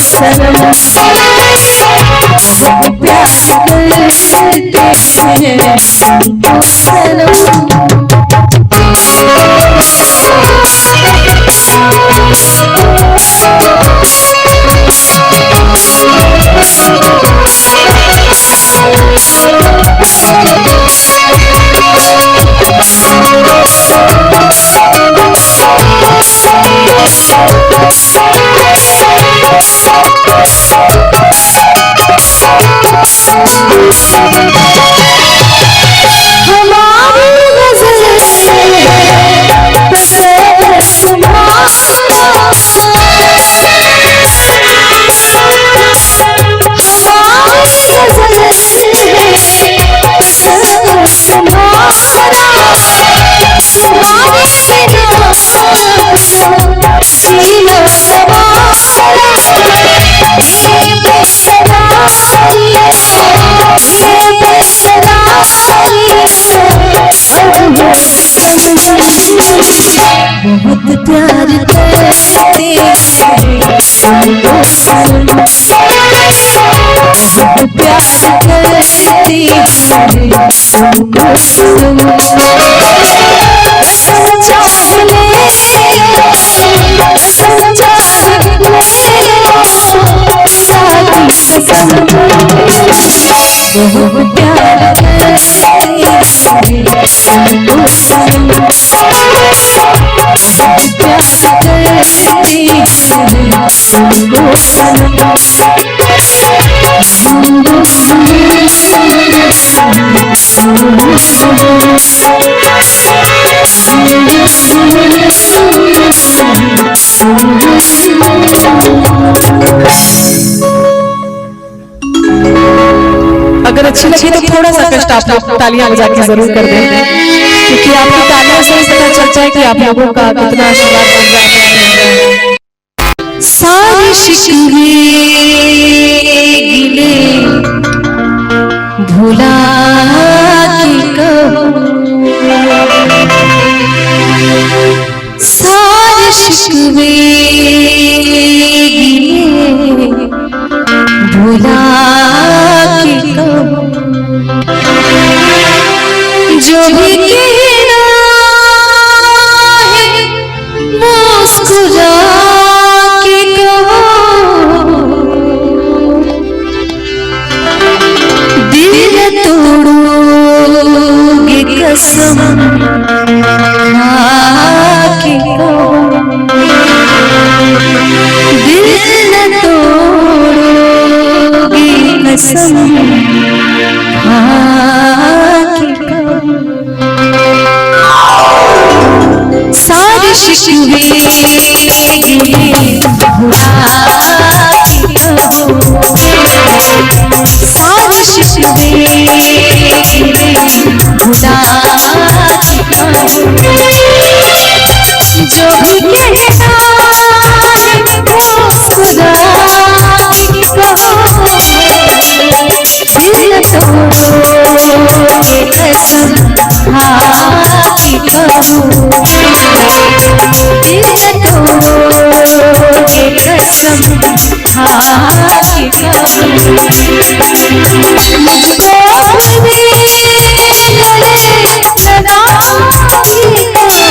सनम बहुत प्यार करते हैं तुमको सनम। बहुत प्यार करते हैं तुमको सनम बहुत प्यार करते हैं तुमको सनम। कसम चाहे ले कसम चाहे ले साथी कसम बहुत प्यार करते हैं तुमको सनम प्यार करते हैं तुमको सनम। अगर अच्छी लगी तो थोड़ा सा कष्ट आप लोग तालियां बजा के जरूर कर दें, क्योंकि आपकी तालियों से पता चलता है कि आप लोगों का कितना आशीर्वाद बन रहा है। सारे शिकवे गिले भुला के कहो सारे शिकवे गिले भुला के कहो जो भी कहना है मुस्कुरा के कहो दिल तोड़ोगे कसम खा के कहो दिल तोड़ोगे कसम खा के कहो सारे शिकवे भुला के कहो सारे शिकवे भुला के कहो जो भी कहना है मुस्कुरा के कहो दिल तोड़ोगे कसम खा के कहो दिल तोड़ोगे कसम खा के कहो मुझको अपने गले लगा के कहो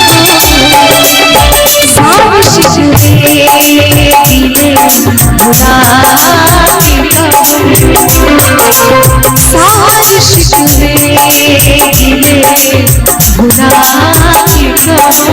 सारे शिकवे गिले भुला के कहो सारे शिकवे गिले भुला के कहो।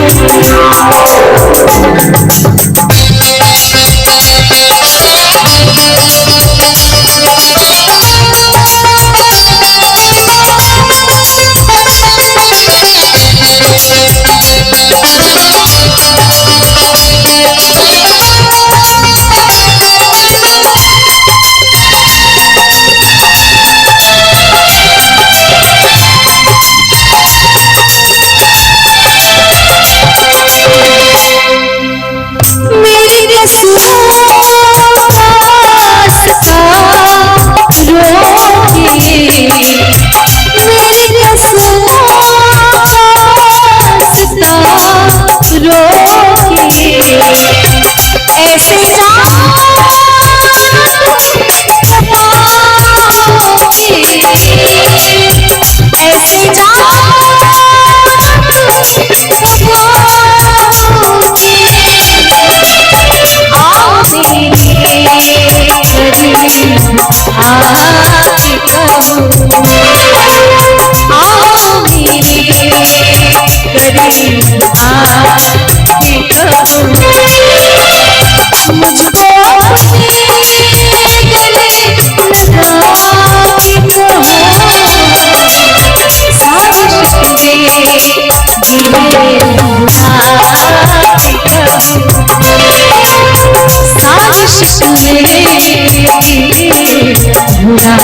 भुला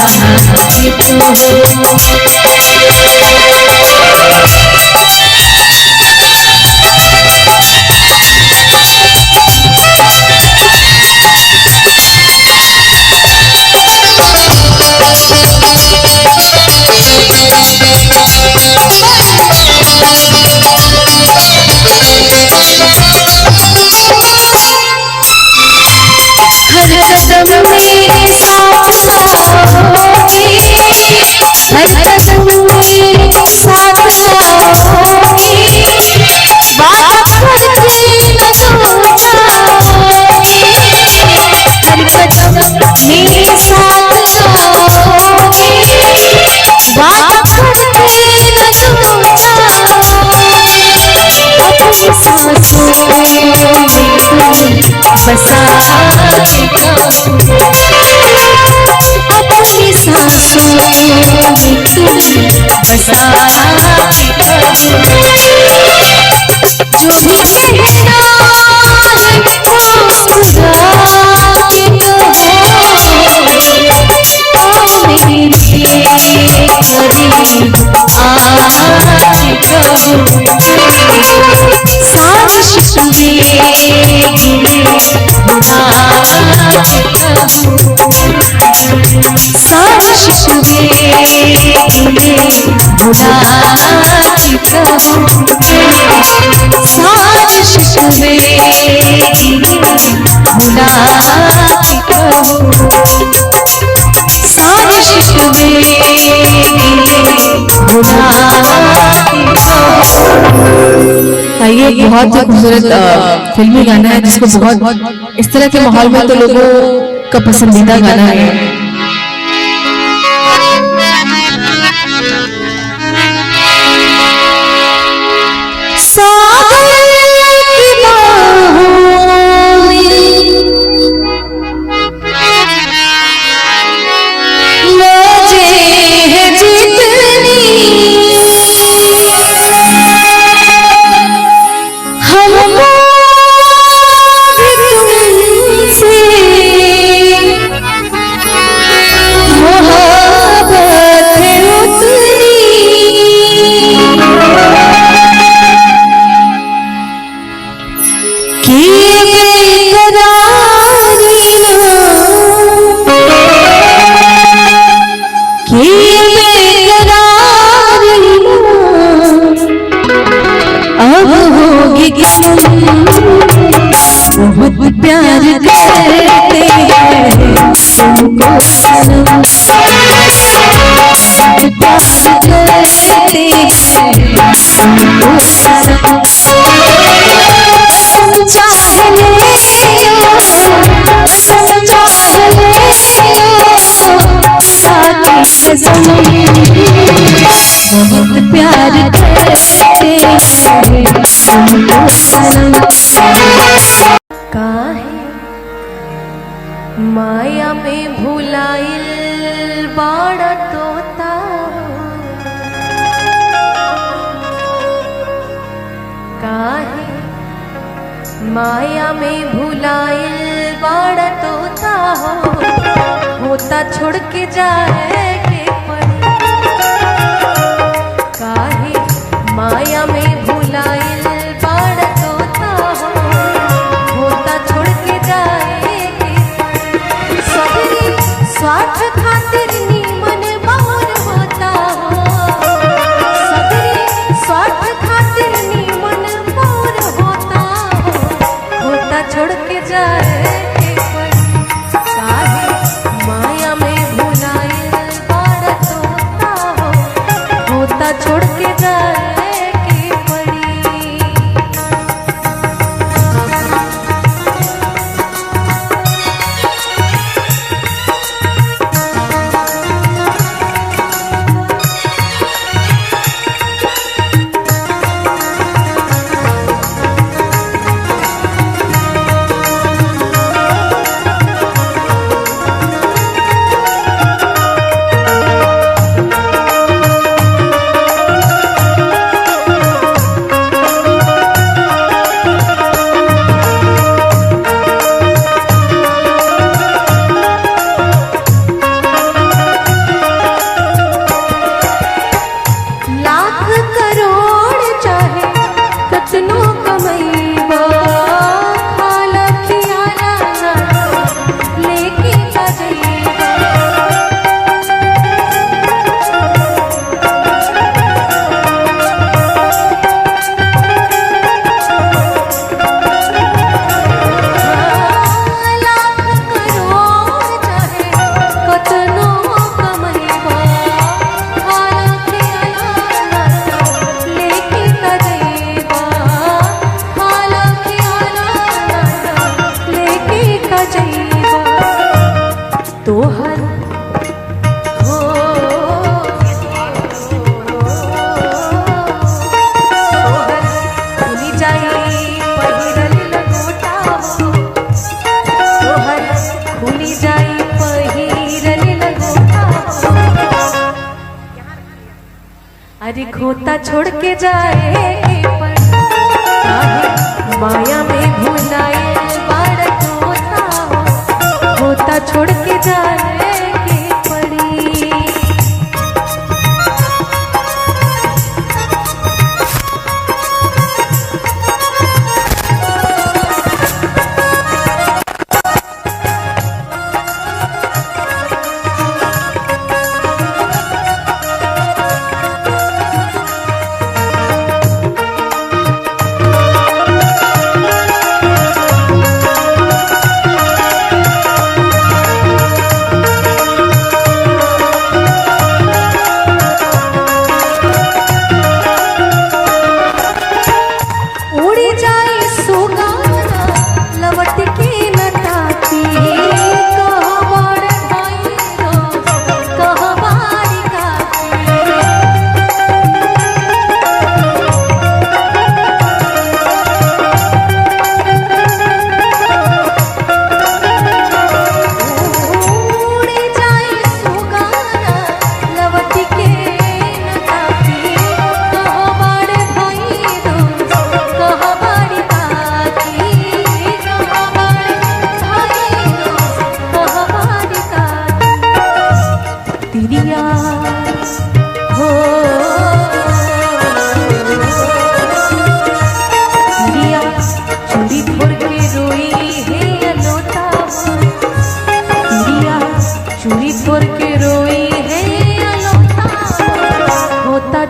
के तो बसा अपनी सांसों में तुम बसा जो भी कहना है मुस्कुरा के कहो मेरे करीब आके कहो साजिश में भुला साजिश में भुला साजिश में भुला साजिश में भुला ये एक बहुत ही खूबसूरत फिल्मी गाना है जिसको बहुत इस तरह के माहौल में तो लोगों का पसंदीदा गाना है। बहुत प्यार करते हैं तुमको सनम प्यार करते हैं तुमको सनम चाहे बहुत प्यार करते हैं तुमको सनम काहे माया में भुलाइल बाड़ा तोता काहे माया में भुलाइल बाड़ा तोता होता छोड़ के जाए के पड़ी काहे माया में भुलाइल बाड़ा तोता होता छोड़ के जाए के पड़ी सबरी स्वार्थ खातिर नीमन बाहर होता सबरी स्वार्थ खातिर नीमन बाहर होता छोड़ के जाए के पड़ी काहे माया में भुलाइल बाड़ा तोता होता छोड़ के जाए के पड़ी अरे खोता छोड़ के जाए पर काहे माया में भुलाए बाड़ तोता हो, खोता छोड़ के जाए के पड़ी।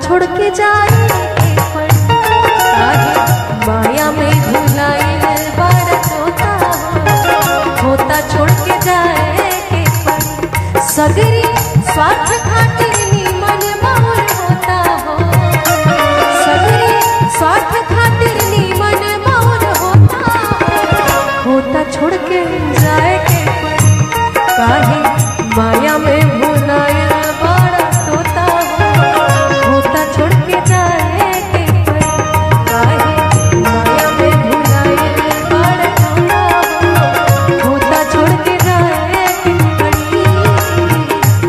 छोड़ के जाए पर काहे माया में भुलाए बाड़ तोता हो, खोता छोड़ के जाए के पर सगरी स्वार्थ खातिर नीमन बाउर होता हो, सगरी स्वार्थ खातिर नीमन बाउर होता हो, खोता छोड़ के जाए के पर काहे माया में भुलाए बाड़ तोता हो, खोता छोड़ के जाए के पर काहे माया में भुलाए बाड़ तोता हो, खोता छोड़ के जाए के पड़ी,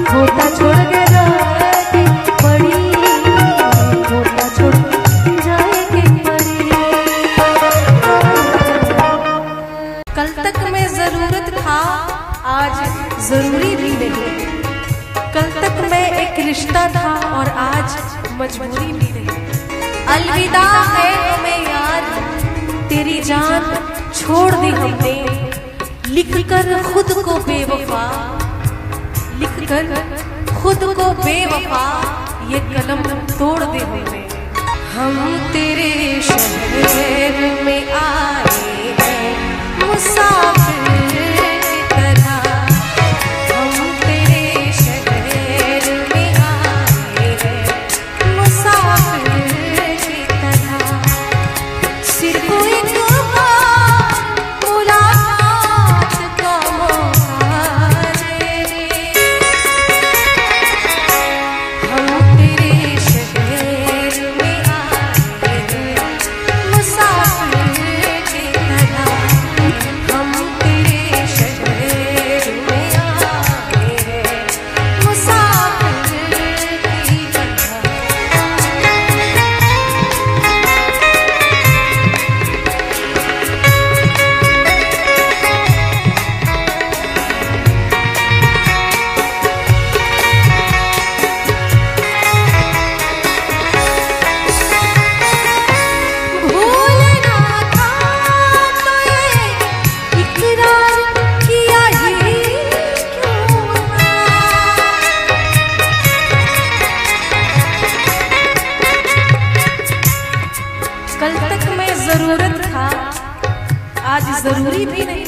खोता छोड़ के जाए के पड़ी, खोता छोड़ के जाए के पड़ी। कल तक में जरूरत था आज जरूरी भी नहीं, कल तक मैं एक रिश्ता था और आज मजबूरी भी नहीं। अलविदा है हमें यार तेरी जान छोड़ दी हमने, लिख कर खुद को बेवफा, लिख कर खुद को बेवफा ये कलम तोड़ दे हमने। हम तेरे शहर में आए हैं मुसाफिर की तरह, हम तेरे शहर में आए हैं मुसाफिर की तरह। सिर्फ एक बार मुलाकात का मौका दे दे, हम तेरे शहर में आए हैं मुसाफिर की तरह, हम तेरे शहर में आए हैं मुसाफिर की तरह। भूलना था तो ये इकरार किया ही क्यों था। कल तक में जरूरत था आज जरूरी भी नहीं,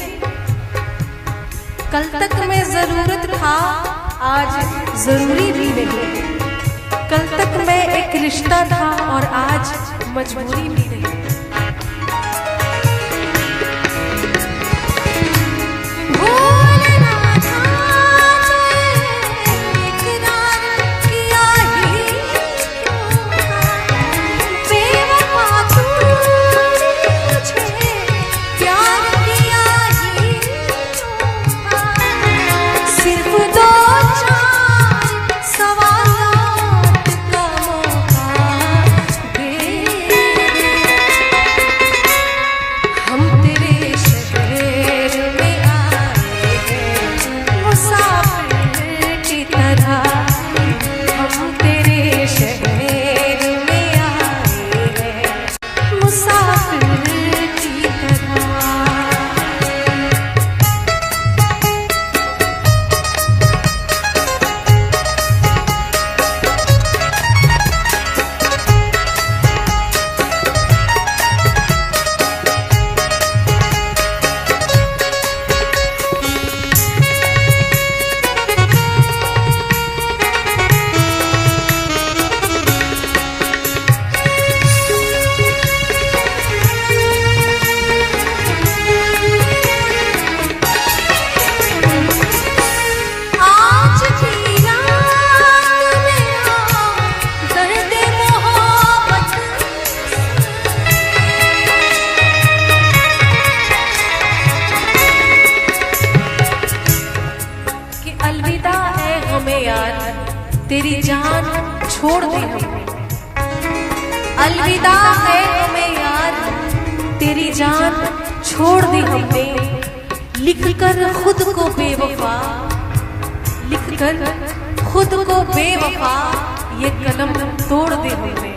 कल तक में जरूरत था आज जरूरी भी नहीं, कल तक में एक रिश्ता था और आज मजबूरी भी नहीं। भूलना था तो ये इकरार किया ही क्यों था। बेवफा तूने मुझे प्यार किया ही क्यों था। सिर्फ दो चार सवालात का मौका तेरी जान छोड़ दी हमने। अलविदा है हमें यार, तेरी जान छोड़ दी हमने। लिखकर खुद को बेवफा, लिखकर खुद को बेवफा, ये कलम तोड़ दे हमने।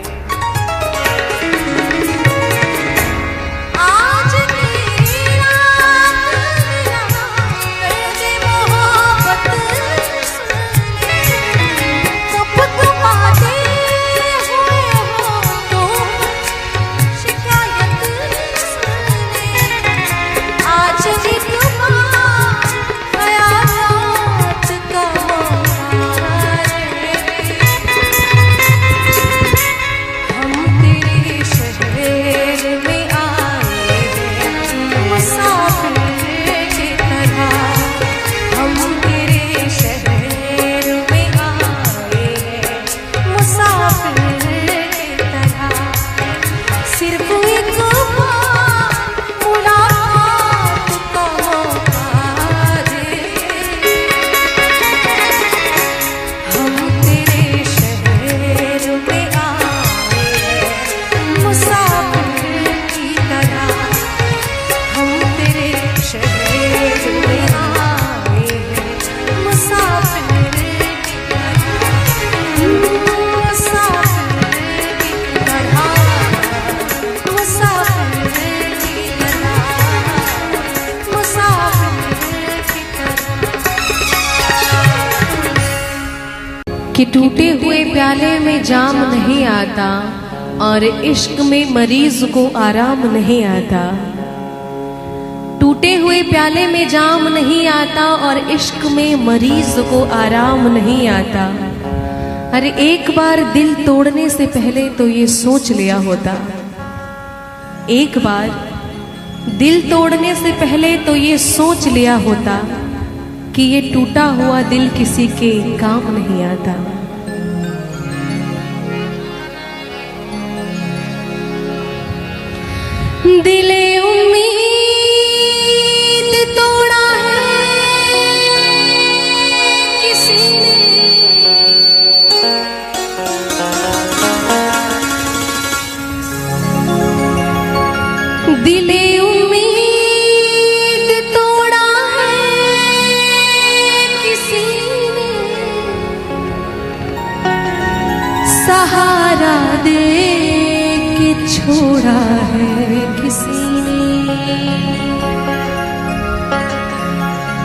कि टूटे हुए प्याले में जाम नहीं आता और इश्क में मरीज को आराम नहीं आता। टूटे हुए प्याले में जाम नहीं आता और इश्क में मरीज को आराम नहीं आता। अरे एक बार दिल तोड़ने से पहले तो ये सोच लिया होता, एक बार दिल तोड़ने से पहले तो ये सोच लिया होता कि ये टूटा हुआ दिल किसी के काम नहीं आता। दिले उम्मीद तोड़ा है किसी ने, दिले उम्मीद तोड़ा है किसी ने, सहारा दे के छोड़ा है किसी ने,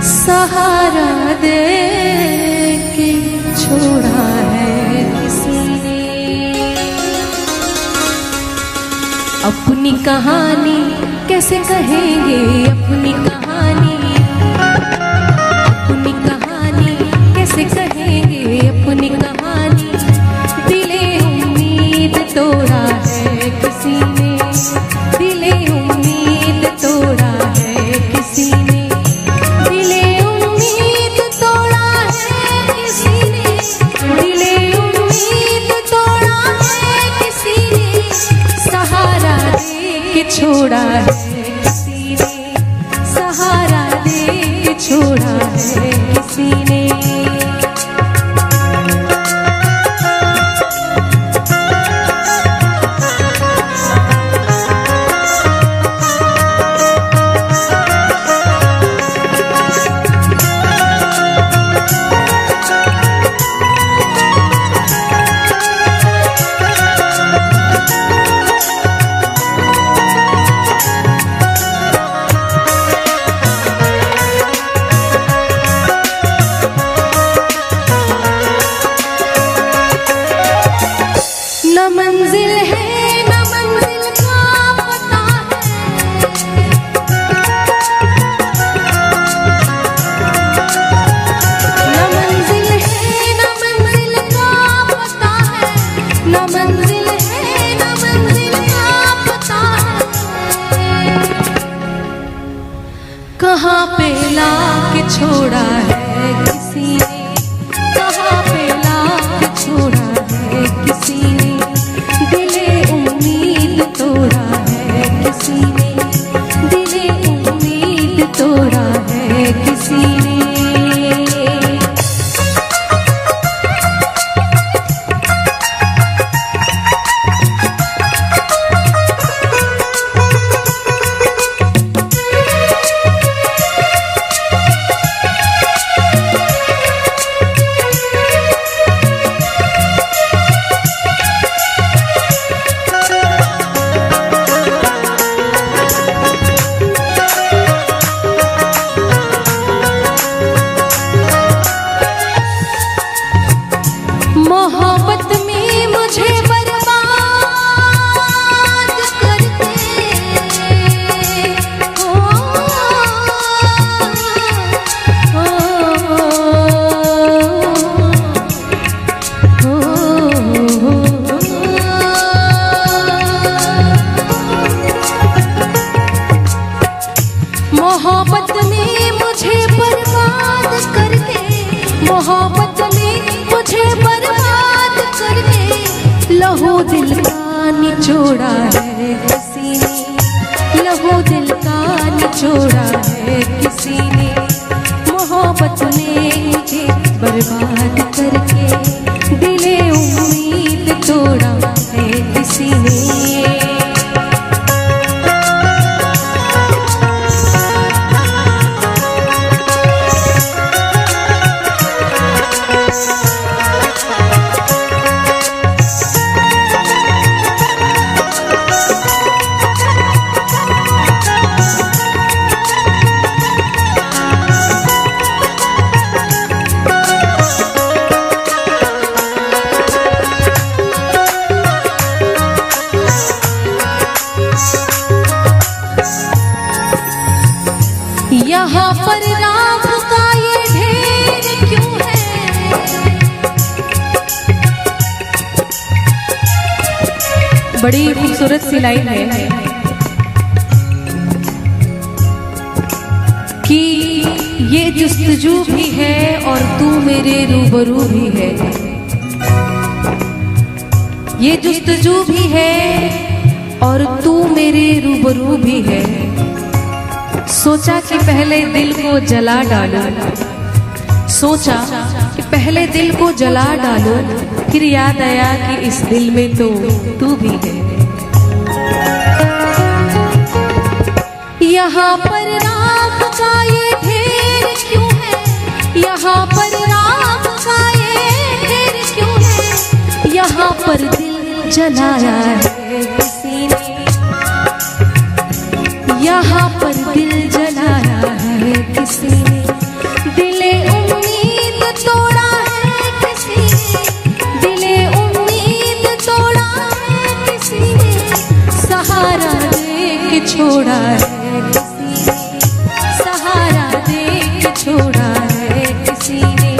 सहारा दे के छोड़ा है किसी ने। अपनी कहानी कैसे कहेंगे, अपनी कहानी, अपनी कहानी कैसे कहेंगे, अपनी कहानी। दिले उम्मीद तोड़ा है किसी ने, दिले उम्मीद तोड़ा है किसी ने, दिले उम्मीद तोड़ा है किसी ने, दिले उम्मीद तोड़ा है किसी ने, सहारा दे के छोड़ा है किसी ने, सहारा दे के छोड़ा है किसी ने। न मंजिल है न मंजिल का पता है, न मंजिल है न मंजिल का पता है, न मंजिल है न मंजिल का पता है। कहाँ पे लाके छोड़ा है किसी ने, कहाँ पे लाके छोड़ा है किसी ने, दिले उम्मीद तोड़ा है किसी ने, दिले उम्मीद तोड़ा है किसी ने। मोहब्बत ने मुझे बर्बाद करके, मोहब्बत ने मुझे बर्बाद करके लहू दिल का निचोड़ा है किसी ने, लहू दिल का निचोड़ा है किसी ने। मोहब्बत ने मुझे बर्बाद करके दिले उम्मीद तोड़ा है किसी ने। यहाँ पर राम का ये ढेर क्यों है, बड़ी खूबसूरत सी लाइन है कि ये जुस्तजू भी है और तू मेरे रूबरू भी है, ये जुस्तजू भी है और तू मेरे रूबरू भी है। सोचा कि पहले दिल को जला डालो, सोचा कि पहले दिल को जला डालो, फिर याद आया कि इस दिल में तो तू भी है। यहाँ पर राम का ये ढेर क्यों है, यहाँ पर राम का ये ढेर क्यों है, यहाँ पर दिल जलाया है किसी ने, यहाँ पर दिल जलाया है किसी ने। दिले उम्मीद तोड़ा है किसी ने, दिले उम्मीद तोड़ा है किसी ने, सहारा दे के छोड़ा है किसी ने, सहारा दे के छोड़ा है किसी ने।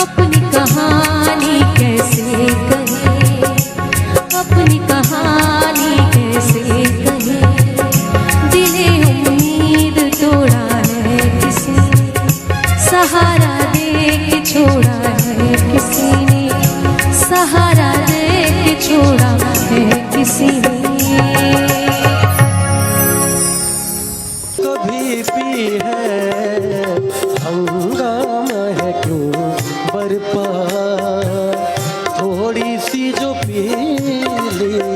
अपनी कहानी कैसे कहे, अपनी कहानी कैसे कहे, दिले उम्मीद तोड़ा है किसी ने, सहारा दे के छोड़ा है किसी ने, सहारा दे के छोड़ा है किसी ने। कभी भी है हंगामा है क्यों बरपा, थोड़ी सी जो पी ली है।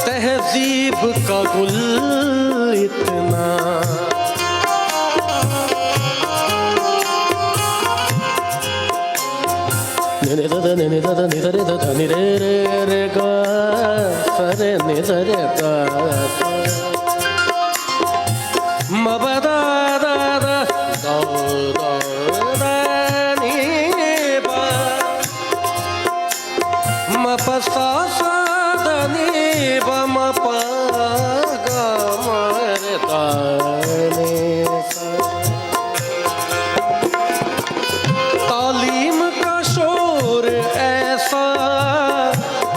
तहजीब का गुल इतना तालीम का शोर ऐसा,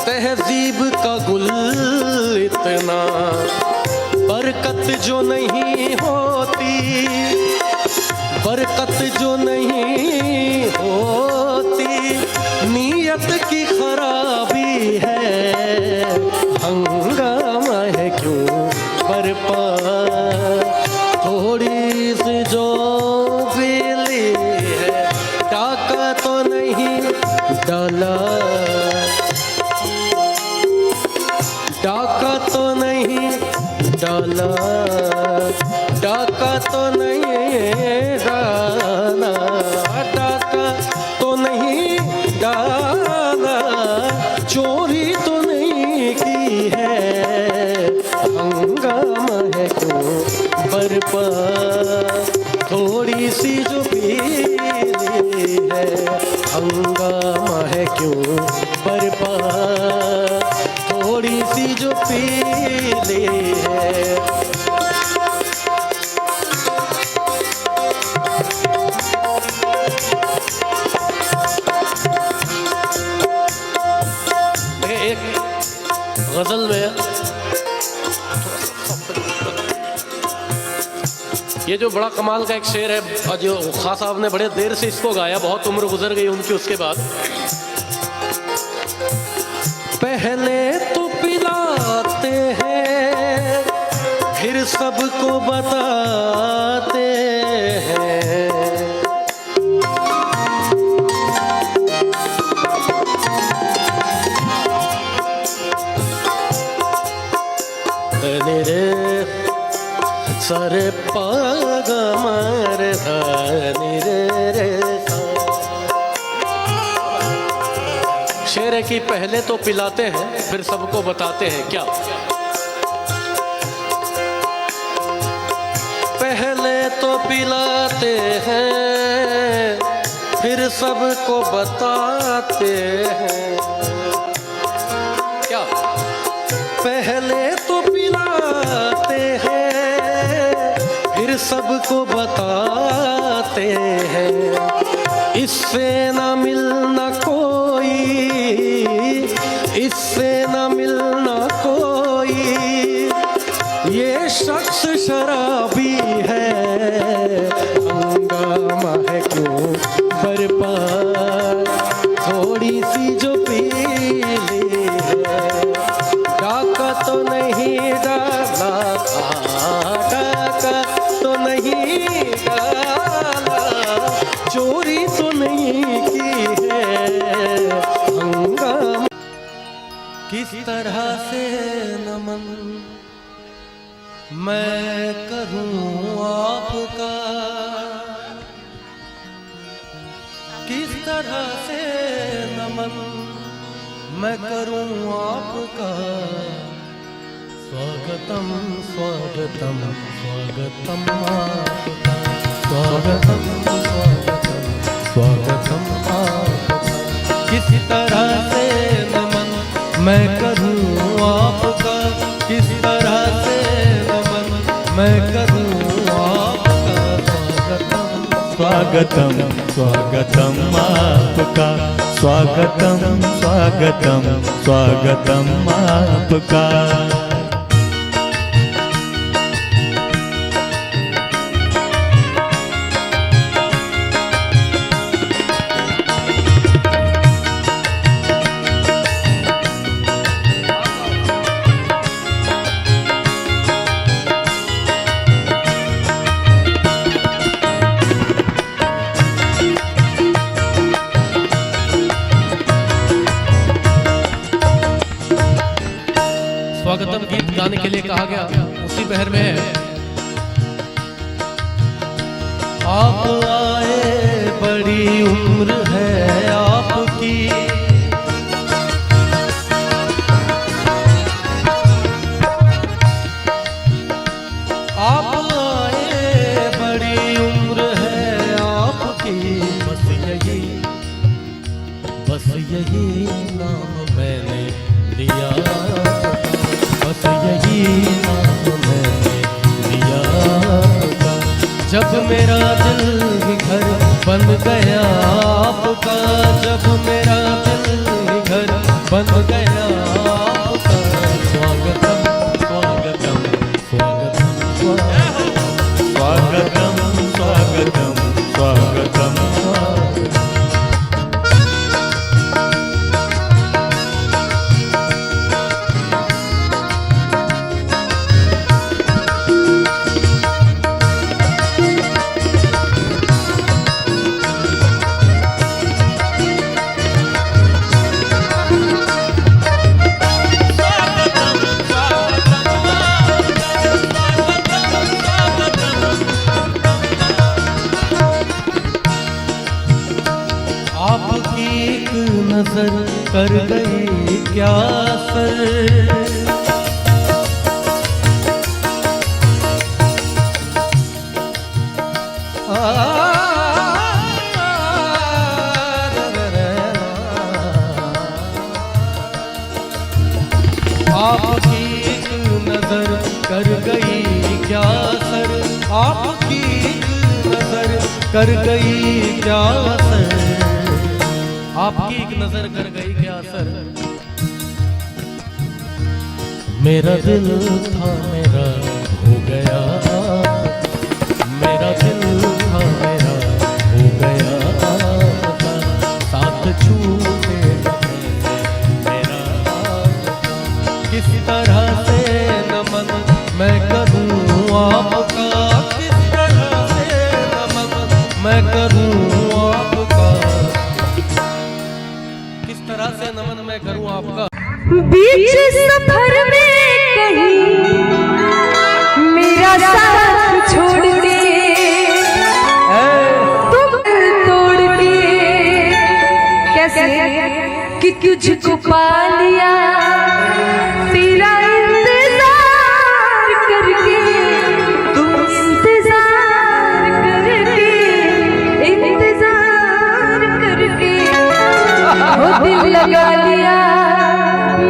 तहजीब का गुल इतना, बरकत जो नहीं नहीं होती, बरकत जो नहीं होती, नीयत की खराबी है, हंगामा है क्यों बरपा, थोड़ी सी जो बिजली है, टाका तो नहीं डाला, डाका तो नहीं डाला, डाका तो नहीं डाला, डाका तो नहीं डाला, चोरी तो नहीं की है, हंगामा है क्यों बरपा, थोड़ी सी जो पीली है, हंगामा है क्यों बरपा, थोड़ी सी जो पीली है। एक गजल में ये जो बड़ा कमाल का एक शेर है, और जो खां साहब ने बड़े देर से इसको गाया, बहुत उम्र गुजर गई उनकी उसके बाद। पहले तो पिलाते हैं, फिर सबको बताते हैं, सारे पागमर धानी रे। शेर है कि पहले तो पिलाते हैं, फिर सबको बताते हैं क्या। पहले तो पिलाते हैं, फिर सबको बताते हैं क्या। पहले तो पिलाते हैं, फिर सबको बताते हैं, इससे ना मिलना कोई, इससे ना मिलना कोई, ये शख्स शराबी है, हंगामा है क्यों बरपा, थोड़ी सी जो पीली है, डाका तो नहीं डाला था, डाका तो नहीं डाला, चोरी तो नहीं की है, हंगामा। किस तरह से नमन मैं करूं आपका, किस तरह से नमन मैं करूं आपका, स्वागतम स्वागतम स्वागतम आपका, स्वागतम स्वागतम स्वागतम आपका। किस तरह से नमन मैं करूं आपका, किस तरह से नमन मैं करूं आपका, स्वागतम स्वागतम स्वागतम आपका, स्वागतम स्वागतम स्वागतम आपका। स्वागतम गीत गाने के लिए कहा गया, उसी बहर में है। आप आए बड़ी उम्र है आपकी, आप आए बड़ी उम्र है आपकी, बस यही नाम मैंने लिया, बस यही नाम मैंने लिया था। जब मेरा दिल ही घर बन गया आपका, जब मेरा दिल ही घर बन गया आपका, स्वागतम स्वागतम स्वागतम स्वागतम। स्वागतम स्वागतम स्वागतम स्वागतम। आपकी एक नजर कर गई क्या असर, आपकी एक नजर कर गई क्या असर, आपकी एक नजर कर गई क्या असर, आपकी एक नजर कर गई क्या असर। मेरा दिल था मेरा हो गया, मेरा दिल था मेरा हो गया, साथ छूटे मेरा, किस तरह से नमन मैं करूं आपका, किस तरह से नमन मैं करूं आपका, किस तरह से नमन मैं करूं आपका। बीच सफर में कहीं मेरा साथ छोड़ के तुम तोड़ के, कैसे कि तुझको पा लिया तेरा इंतजार करके, तुम इंतजार करके, इंतजार करके वो दिल लगा लिया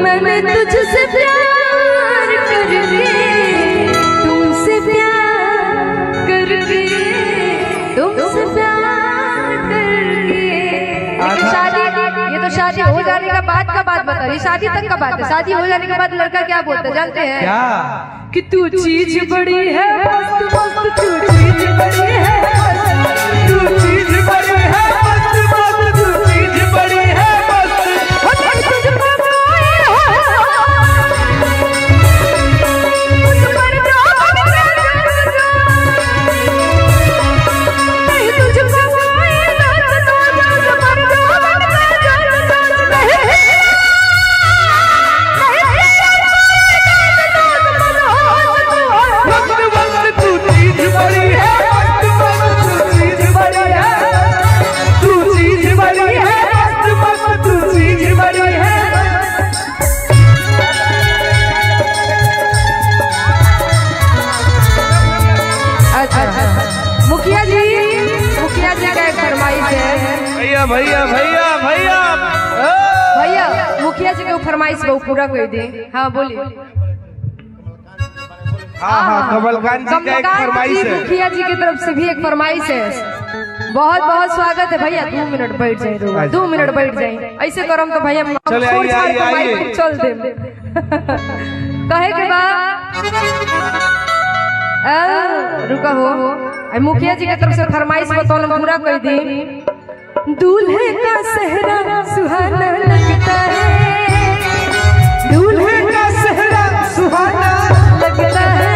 मैंने तुझसे प्यार करके, तुमसे प्यार करके, तुमसे प्यार करके। ये तो शादी हो जाने का बाद का बात बता रही, शादी तक का बात है। शादी हो जाने के बाद लड़का क्या बोलता है जानते हैं? क्या? कि तू चीज बड़ी है मस्त मस्त, तू चीज बड़ी है मस्त, तू चीज बड़ी है मस्त मस्त, तू चीज बड़ी है भैया भैया भैया भैया मुखिया जी के फरमाइश को पूरा कर दे। हाँ बोलिए। हाँ कमलकांत जी का एक फरमाइश है, मुखिया जी की तरफ से भी एक फरमाइश है। बहुत बहुत स्वागत है भैया। 2 मिनट बैठ जाए, 2 मिनट बैठ जाए। ऐसे करम तो भैया चल दे कहे के बाद रुका हो। मुखिया जी की तरफ से फरमाइश को तो पूरा कर दी। दूल्हे का सेहरा सुहाना लगता है, दूल्हे का सेहरा सुहाना लगता है,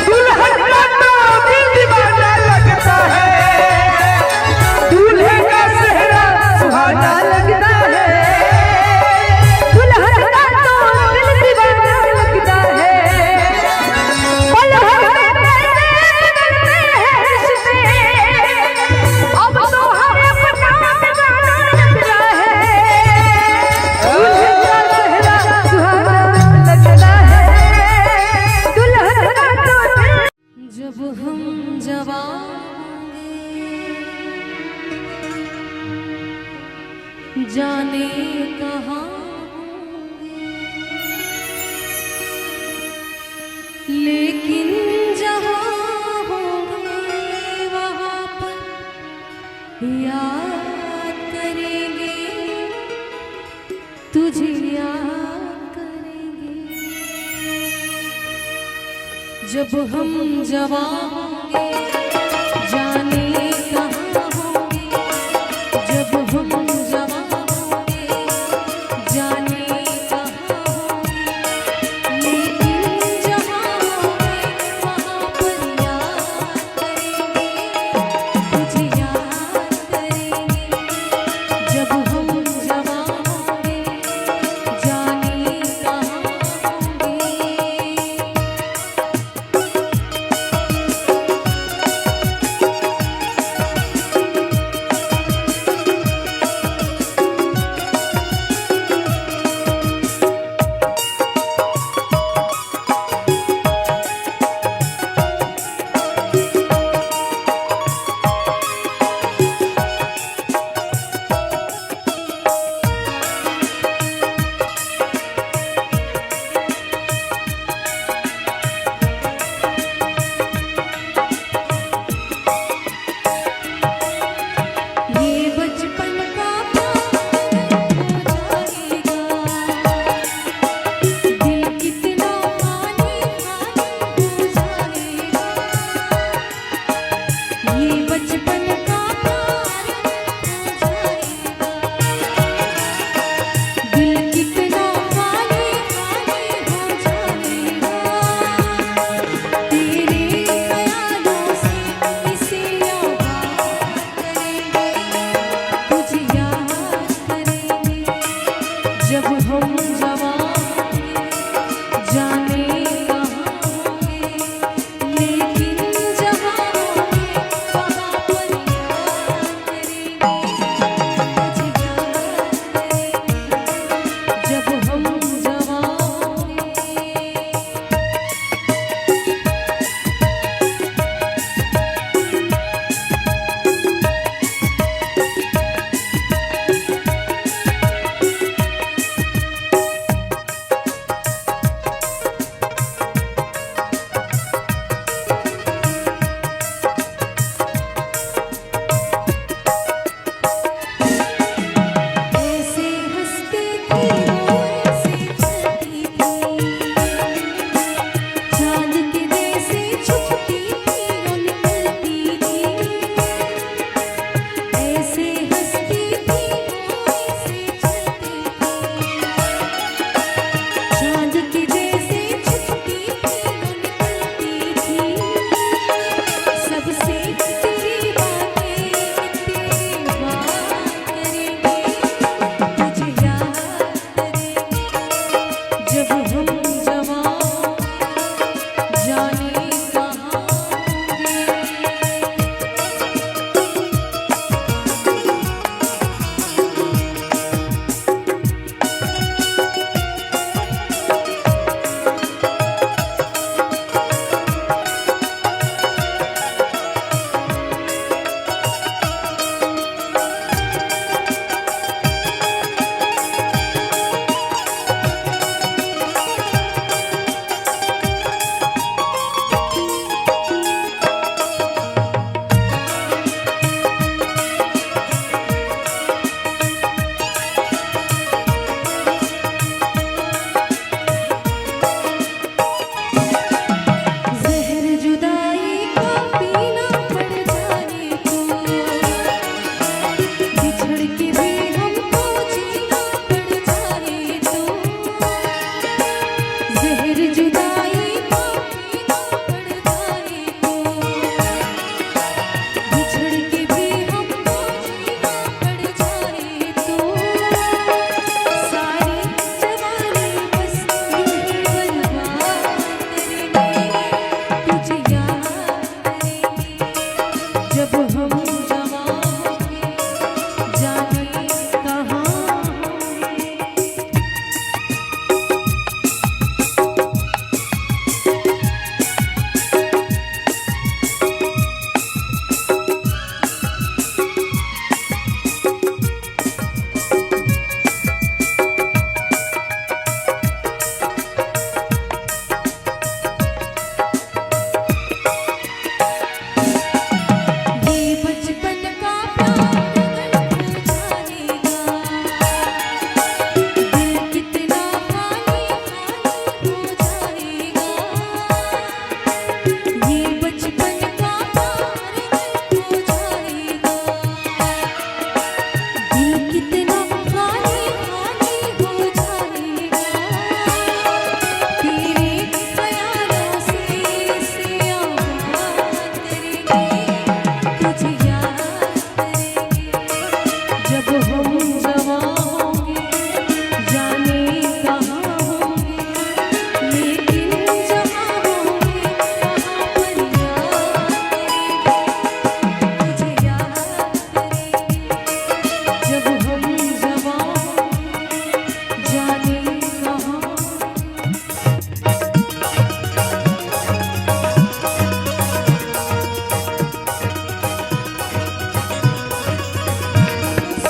दुल्हन का तो दिल दीवाना लगता है, दूल्हे का सेहरा सुहाना लगता है, दुल्हन का तो दिल दीवाना लगता है। अब तो जब हम जवान जाने कहाँ होंगे, लेकिन जहाँ होंगे वहाँ पर याद करेंगे, तुझे याद करेंगे। जब हम जवान होंगे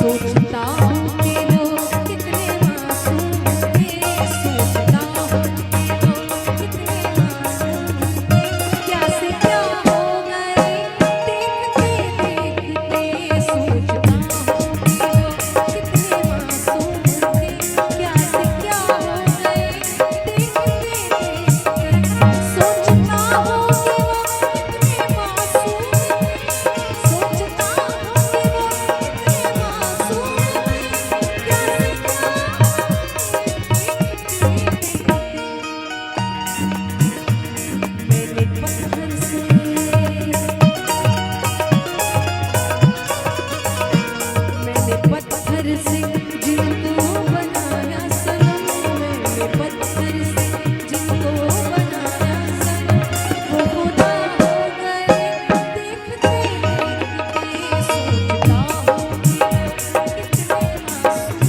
सोचता हूँ कि वो कितने मासूम थे, सोचता हूँ कि वो कितने मासूम थे, क्या से क्या हो गए देखते देखते, सोचता हूँ कि वो कितने मासूम थे, क्या से क्या हो गए देखते देखते, सोचता हूँ कि वो कितने मासूम थे, सोचता हूँ कि वो कितने मासूम थे, क्या से क्या मैंने पत्थर से जिनको बनाया सनम, मैंने पत्थर से जिनको बनाया सनम, वो खुदा हो गए देखते देखते, सोचता हूँ कि वो कितने मासूम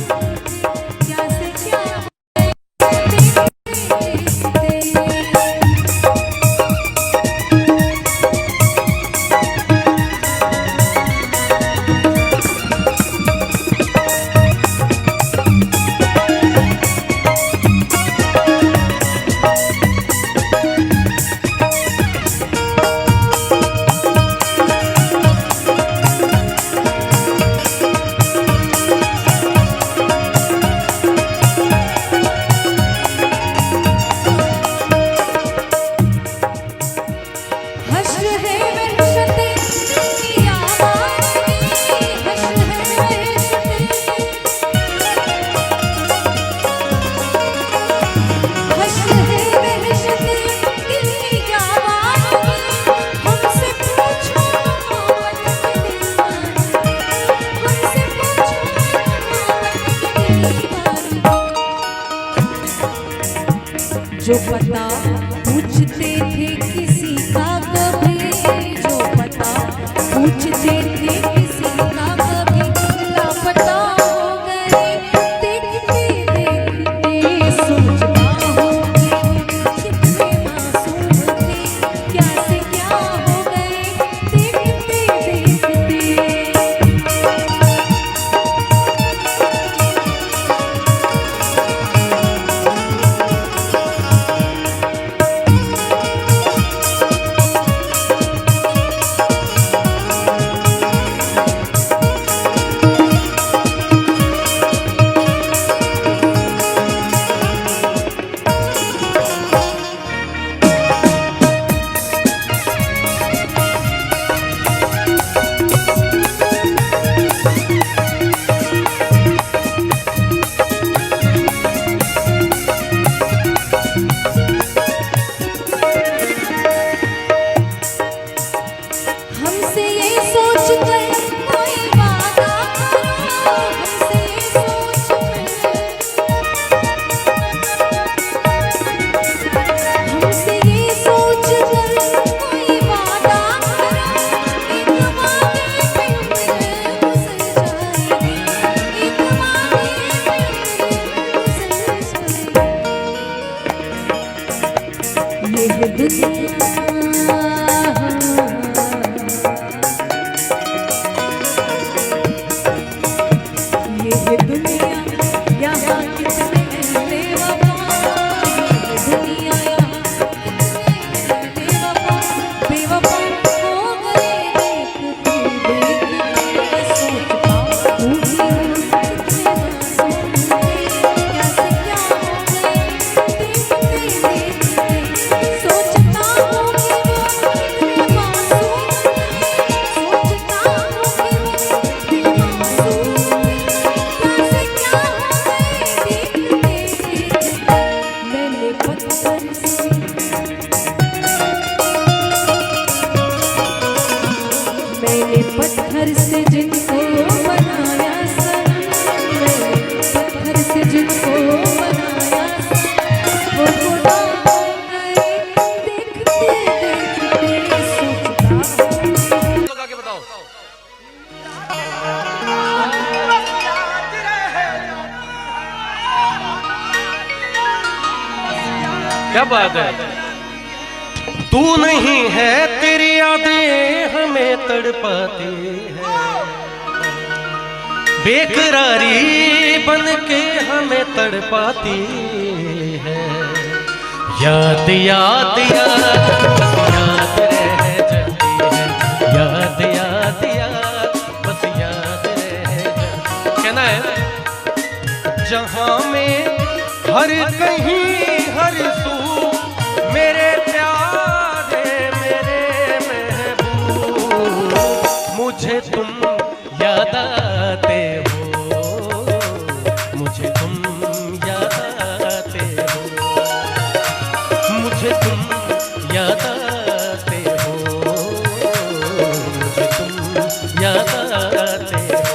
थे, क्या से क्या देखते देखते। हश्र है वहशते की आवाज़ की, हश्र है वहशते, हश्र है वहशते दिल की आवाज़ की, हमसे पूछो मोहब्बत की दीवानगी, हमसे पूछो मोहब्बत की दीवानगी, जो पता पूछते थे किसी का कभी, जो पता पूछते थे किसी का कभी, लापता हो गए देखते देखते, सोचता हूँ कि वो कितने मासूम थे, क्या से क्या हो गए देखते देखते। हमसे ये सोच कर कोई वादा करो, हमसे ये सोच कर, हमसे ये सोच कर कोई वादा करो, एक वादे पे उम्र गुजर जाएगी, एक वादे पे उम्र गुजर जाएगी, ये है दुनिया, ये है दुनिया, यहाँ कितने बेवफा, ये है दुनिया, यहाँ कितने बेवफा, बेवफा हो गए देखते देखते, सोचता हूँ कि वो कितने मासूम थे, क्या से क्या हो गए देखते देखते, सोचता हूँ कि वो कितने मासूम थे, सोचता हूँ कि वो कितने मासूम थे, क्या से क्या हो गए देखते देखते। मैंने पत्थर से जिनको बनाया सनम, मैंने पत्थर से जिनको बनाया सनम, वो खुदा हो गए देखते देखते, सोचता हूँ लगा के बताओ। क्या बात है। तू नहीं है तेरी यादें हमें तड़पाती है, बेकरारी बन के हमें तड़पाती है। याद याद याद याद रह जाती है। याद याद याद बस याद रह जाती। कहना है जहां में हर कहीं हर सू मेरे प्यारे मेरे महबूब, मुझे तुम याद आते हो, मुझे तुम याद आते हो, मुझे तुम याद आते हो, मुझे तुम याद आते हो।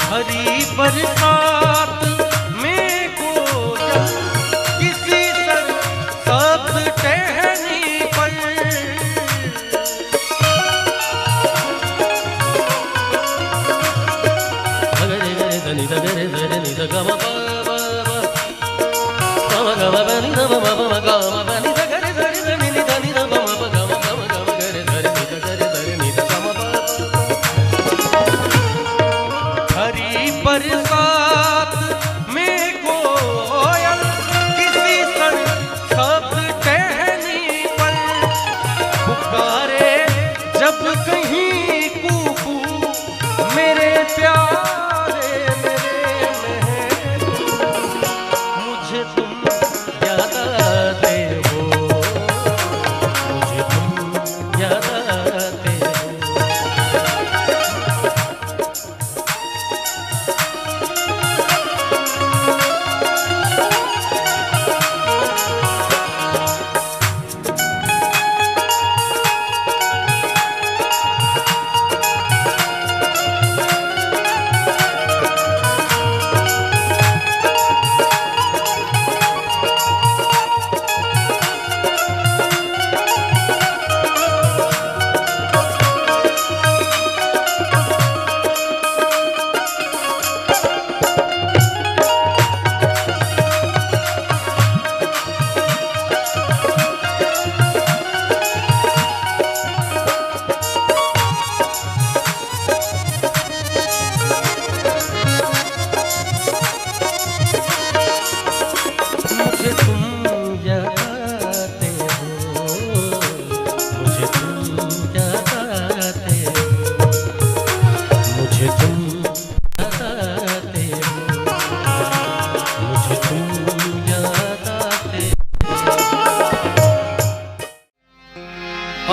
हरी बरसात में गोया किसी सर साथ टहनी पर, बरसात में कोयल किसी सर साथ टहनी पर, पुकारे जब कहीं कूकू मेरे प्यारे मेरे महबूब, मुझे तुम याद आते हो, मुझे तुम याद आते हो।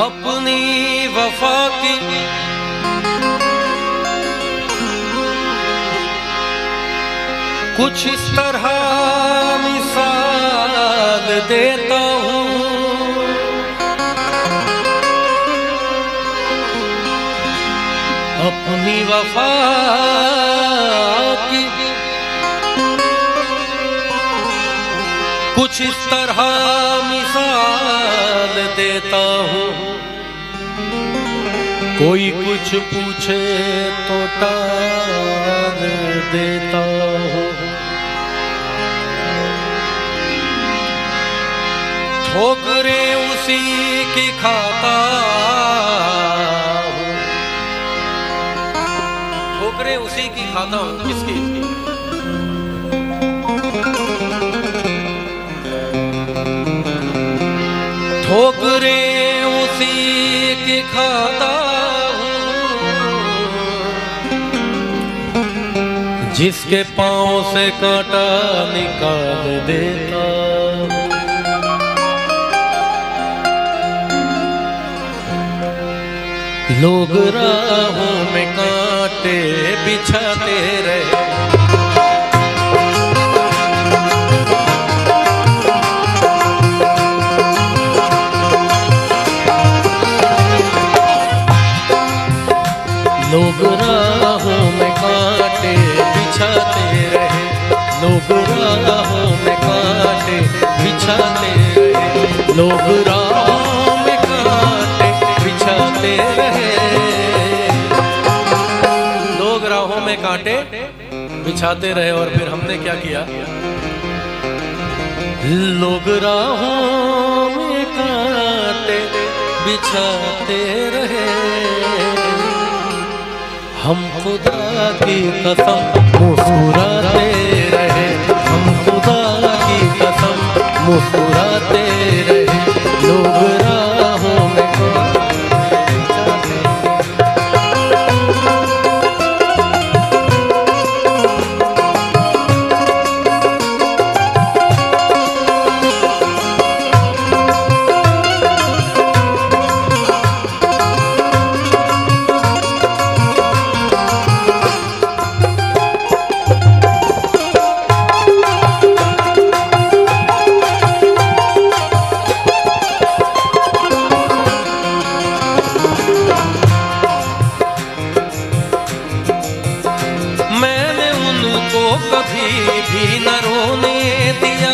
अपनी वफा की कुछ इस तरह मिसाल देता हूँ, अपनी वफा की कुछ इस तरह मिसाल देता हूँ। कोई कुछ पूछे तो टाल देता हूँ, ठोकरें उसी की खाता हूँ, ठोकरें उसी की खाता हूँ। किसकी? ठोकरें उसी की खाता हूँ जिसके पांव से कांटा निकाल देता लोग राहों में कांटे बिछाते रहे। लोग राहों में कांटे बिछाते रहे, लोग राहों में कांटे बिछाते रहे, लोग राहों में कांटे बिछाते रहे, लोग राहों में कांटे बिछाते रहे। और फिर हमने क्या किया? लोग राहों में कांटे बिछाते रहे, हम खुदा की कसम मुस्कुराते रहे, हम खुदा की कसम मुस्कुराते रहे, लोग राहों में कभी भी न रोने दिया,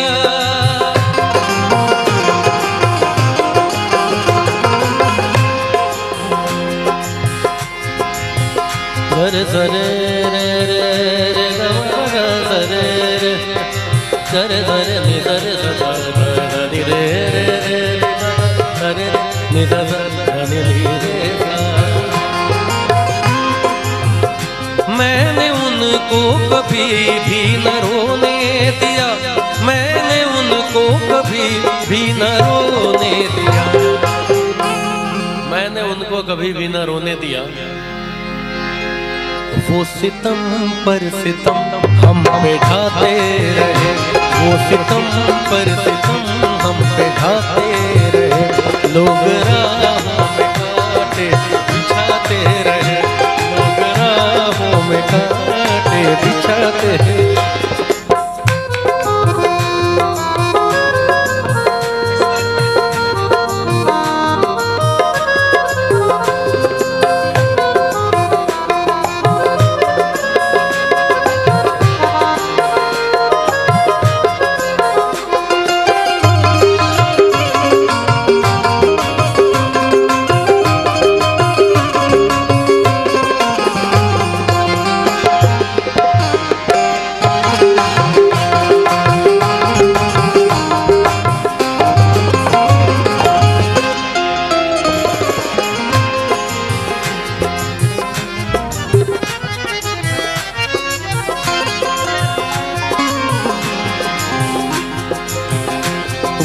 सरे सरे रे रे रे सरे रे सरे सरे नि सरे सरे रे रे सरे नि सरे रे। मैंने उनको कभी भी न रोने दिया, मैंने उनको कभी भी न रोने दिया, मैंने उनको कभी भी न रोने दिया। वो सितम पर सितम हम पे ढाते रहे, वो सितम पर सितम हम पे ढाते रहे, लोग राहों में कांटे बिछाते रहे, लोग राहों में कांटे बिछाते हैं।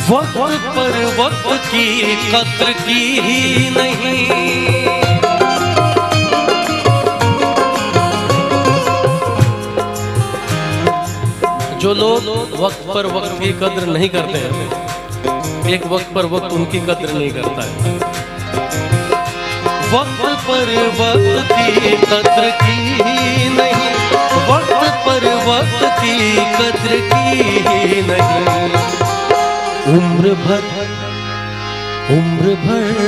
वक्त पर वक्त की कद्र की ही नहीं, जो लोग वक्त पर वक्त की कद्र नहीं करते हैं, एक वक्त पर वक्त उनकी कद्र नहीं करता है। वक्त पर वक्त की कद्र की ही नहीं, वक्त पर वक्त की कद्र की ही नहीं, उम्र भर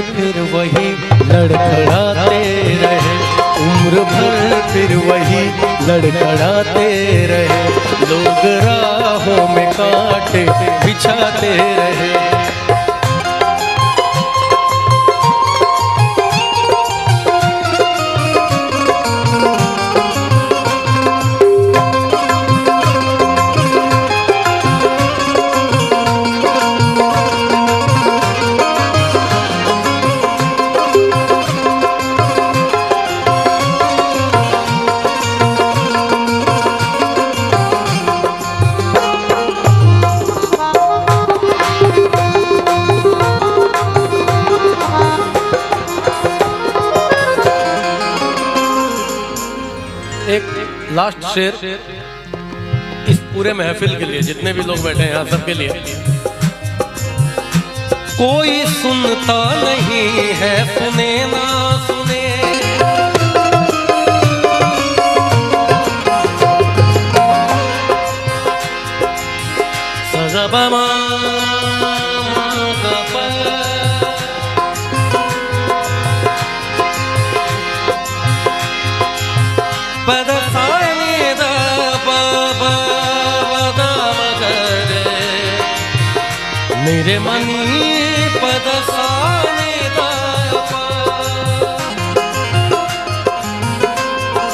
फिर वही लड़खड़ाते रहे, उम्र भर फिर वही लड़खड़ाते रहे, लोग राहों में कांटे बिछाते रहे। एक लास्ट शेर इस पूरे महफिल के लिए, जितने भी लोग बैठे हैं यहाँ सबके लिए। कोई सुनता नहीं है, सुने ना सुने, सजबमा मेरे मनी पद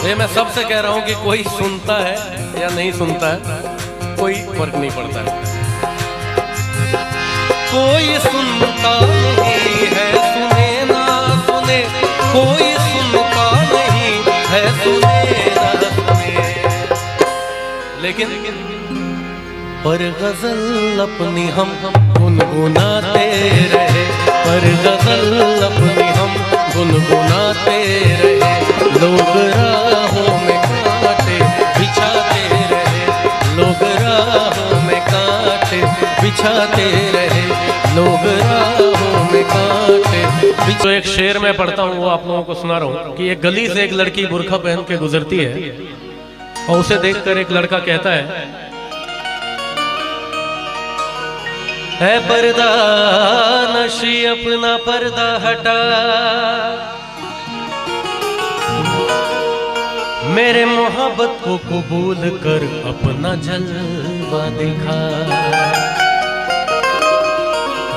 ये मैं सबसे कह रहा हूं कि कोई सुनता है या नहीं सुनता है, कोई फर्क नहीं पड़ता है। कोई सुनता नहीं है, सुने ना सुने, कोई सुनता नहीं है, सुने ना सुने, लेकिन पर गजल अपनी हम गुनगुनाते रहे, पर गजल अपनी हम गुनगुनाते रहे, लोग राहों में कांटे बिछाते रहे, लोग राहों में कांटे बिछाते रहे, लोग राहों में कांटे बिछाते। तो एक शेर में पढ़ता हूँ, वो आप लोगों को सुना रहा हूँ कि एक गली से एक लड़की बुर्खा पहन के गुजरती है और उसे देखकर एक लड़का कहता है पर्दा नशी अपना पर्दा हटा, मेरे मोहब्बत को कबूल कर अपना जलवा दिखा।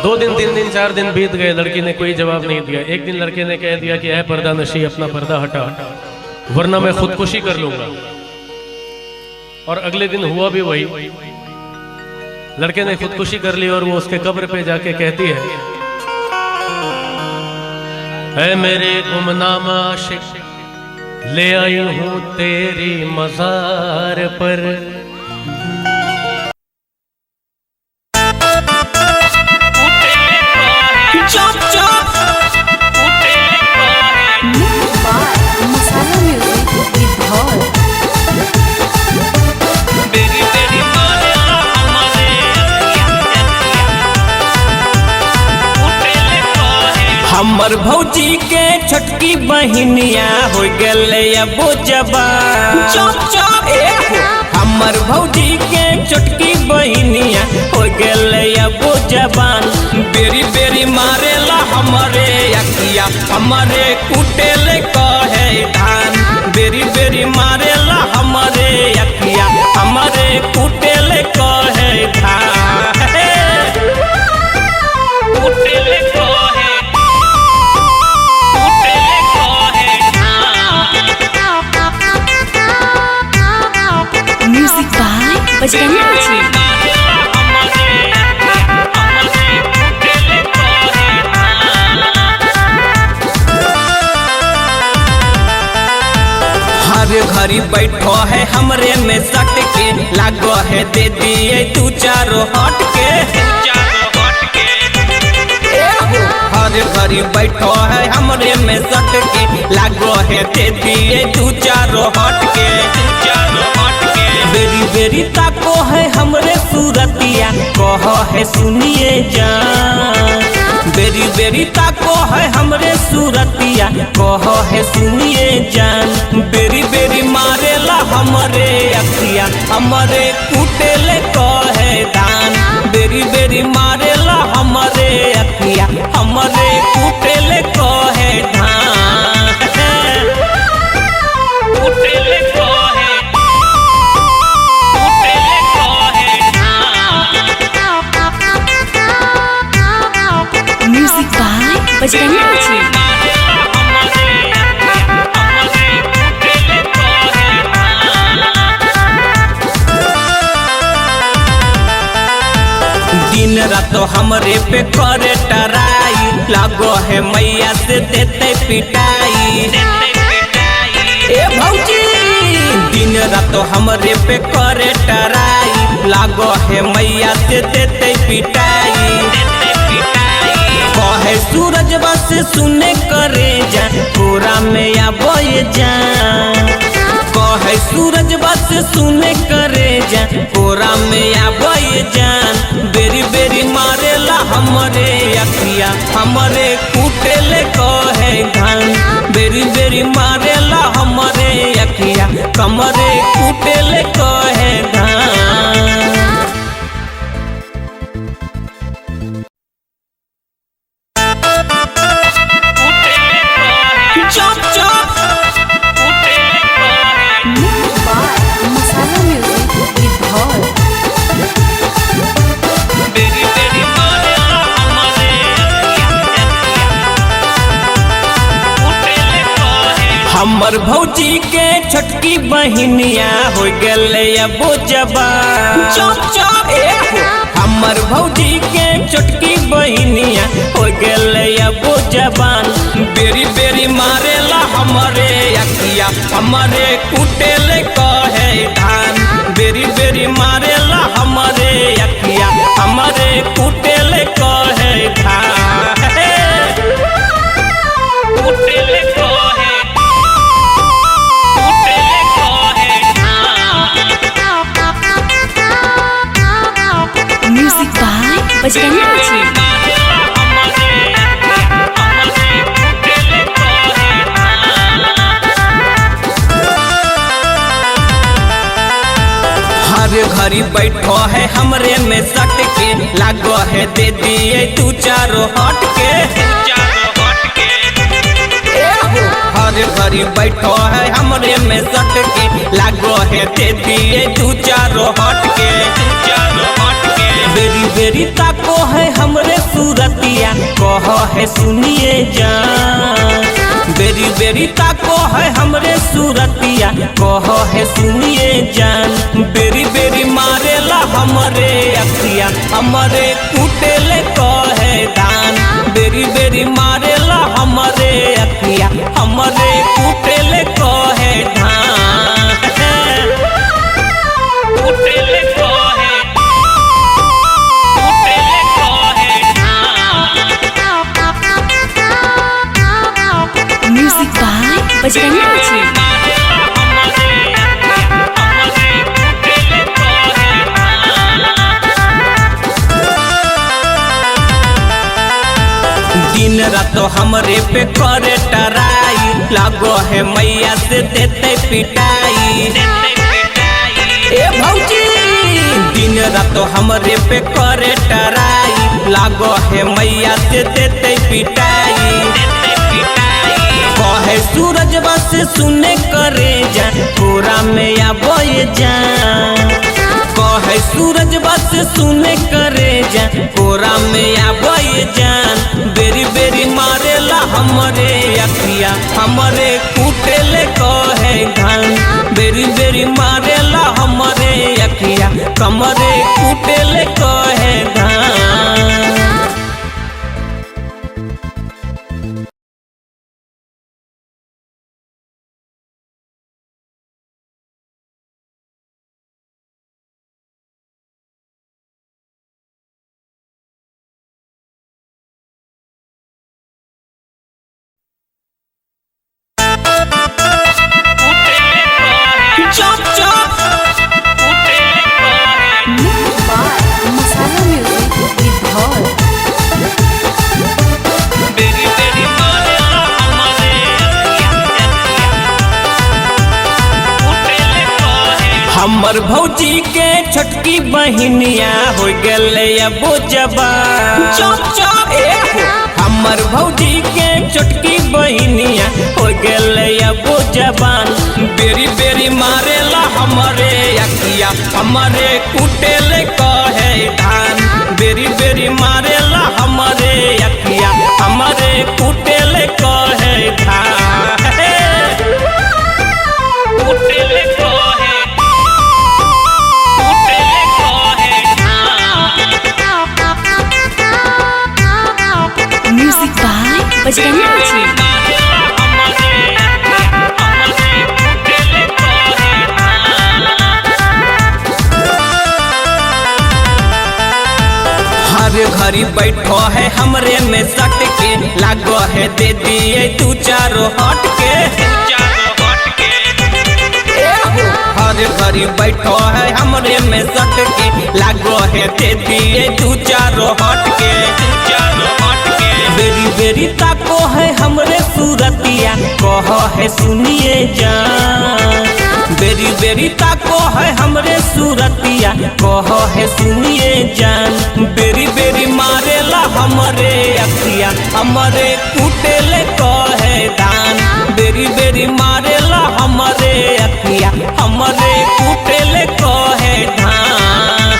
2 दिन 3 दिन 4 दिन बीत गए, लड़की ने कोई जवाब नहीं दिया। एक दिन लड़के ने कह दिया कि ऐ पर्दा नशी अपना पर्दा हटा, वरना मैं खुदकुशी कर लूंगा। और अगले दिन हुआ भी वही, लड़के ने खुदकुशी कर ली और वो उसके कब्र पे जाके कहती है मेरे गुमनाम आशिक, ले आई हूं तेरी मज़ार पर। हमर भौजी के छोटकी बहिनिया हो गले अबो जबान। हमर भौजी के छोटकी बहिनिया हो गले अबो जबान। बेरी बेरी मारेला हमरे अखिया, हमरे कुटेले कहे धान। बेरी बेरी मारेला हमरे अखिया, हमरे कुटेले कहे धान। कुटेले म्यूजिक बाय बजरंगी जी। हर घड़ी बैठो है हमरे में सट के, लागो है दे दिए 2-4 हट के। हर घड़ी बैठो है हमरे में सट के, लागो है दे दिए 2-4 हट के। बेरी बेरी ताको है हमरे सूरतिया, कहो है सुनिए जान। बेरी बेरी ताको है हमरे सूरतिया, कहो है सुनिए जान। बेरी बेरी मारेला हमरे अखिया, हमरे कुटेले कहे धान। बेरी बेरी मारेला हमरे अखिया, हमरे कुटेले कहे धान। कुटेले म्यूजिक बाय बजरंगी जी। दिन रात हमरे पे करे टराई, लागो है मैया से देते पिटाई। ए भौजी दिन रात हमरे पे करे टराई, लागो है मैया से देते पिटाई। कहे सूरज बस सुने करे जा, पूरा में आबो जा। कहे सूरज बस सुने करे जा कोरा में आबे जान बेरी बेरी मारेला हमरे अखिया हमरे कुटेले कहे धान बेरी बेरी मारेला हमरे अखिया कमरे कुटेले कहे धान। चुप चुप मसाला म्यूजिक विद धौल। बेरी बेरी मारेला हमरे हमर भौजी के छोटकी बहिनिया हो गले अब जवान। चुप चुप हमर भौजी के छोटकी बहिनिया हो गले अब जवान बेरी बेरी मारेला हमरे अखिया हमरे कुटेले कहे धान बेरी बेरी मारेला हमरे अखिया हमरे कुटेले कहे धान कुटेले कहे म्यूजिक बाय बजरंगी जी। हर घड़ी बैठो है हमरे में सट के लागो है दे दिए तू चारों हट के हर घड़ी बैठो है हमरे में सट के लागो है दे दिए तू चारों हट के बेरी बेरी ताको है हमरे सूरतिया कहो है सुनिए जान बेरी बेरी ताको है हमरे सूरतिया कहो है सुनिए जान बेरी बेरी मारेला हमरे अखिया हमरे कुटेले कहे धान बेरी बेरी मारेला हमरे अखिया हमरे कुटेले कहे धान कुटेले कहे म्यूजिक बाय बजरंगी जी। दिन रात हमरे पे करे टराई लागो है मैया से देते पिटाई ए भौजी दिन रात हमरे पे करे टराई लागो है मैया से देते पिटाई कहे सूरज बस सुने करे जा पूरा में आबे जान कहे सूरज बस सुने करे जा पूरा में आबे जान बेरी बेरी मारेला हमरे अखिया हमरे कुटेले कहे धान बेरी बेरी मारेला हमरे अखिया कमरे कुटेले कहे धान। चुप चुप मसाला म्यूजिक विद धौल। बेरी बेरी मारेला हमरे हमर भौजी के छोटकी बहिनिया हो गले अब जवान। चुप चुप हमर भौजी के छोटकी बहिनिया हो गले अब जवान बेरी बेरी मारेला हमरे अखिया हमरे कुटेले कहे धान बेरी बेरी मारेला हमरे अखिया हमरे कुटेले कहे धान कुटेले कहे म्यूजिक बाय बजरंगी जी। हर घड़ी बैठो है हमरे में सट के लागो है दे दिए तू चारों हट के खाली बैठो है हमरे में सट के लागो है दे दिए दू चारो हट के बेरी बेरी ताको है हमरे सूरतिया कह है सुनिए जान बेरी बेरी ताको है हमरे सूरतिया कह है सुनिए जान बेरी बेरी मारेला हमरे अखिया हमरे कुटेले कहे धान बेरी बेरी मारेला हमरे अखिया हमरे कुटेले कहे धान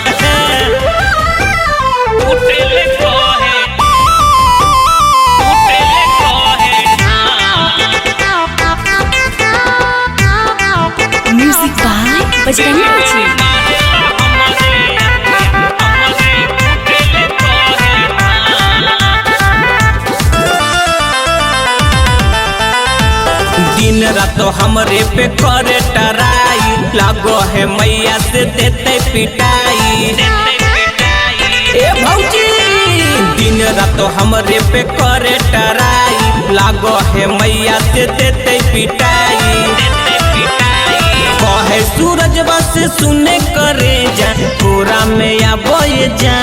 कुटेले कहे म्यूजिक बाय बजरंगी जी। दिन रात हमरे पे करे टराई लागो है मैया से देते पिटाई ए भौजी दिन रात हमरे पे करे टराई लागो है मैया से देते पिटाई कहे सूरज बस सुने करे जा पूरा में आबे जा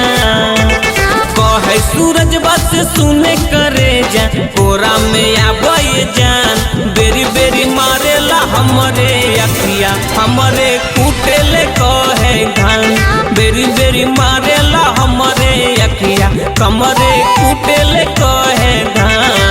कहे सूरज बस सुने करे जा पूरा में आबे जान बेरी बेरी मारेला हमरे अखिया हमरे कुटेले कहे धान बेरी बेरी मारेला हमरे अखिया कमरे कुटेले कहे धान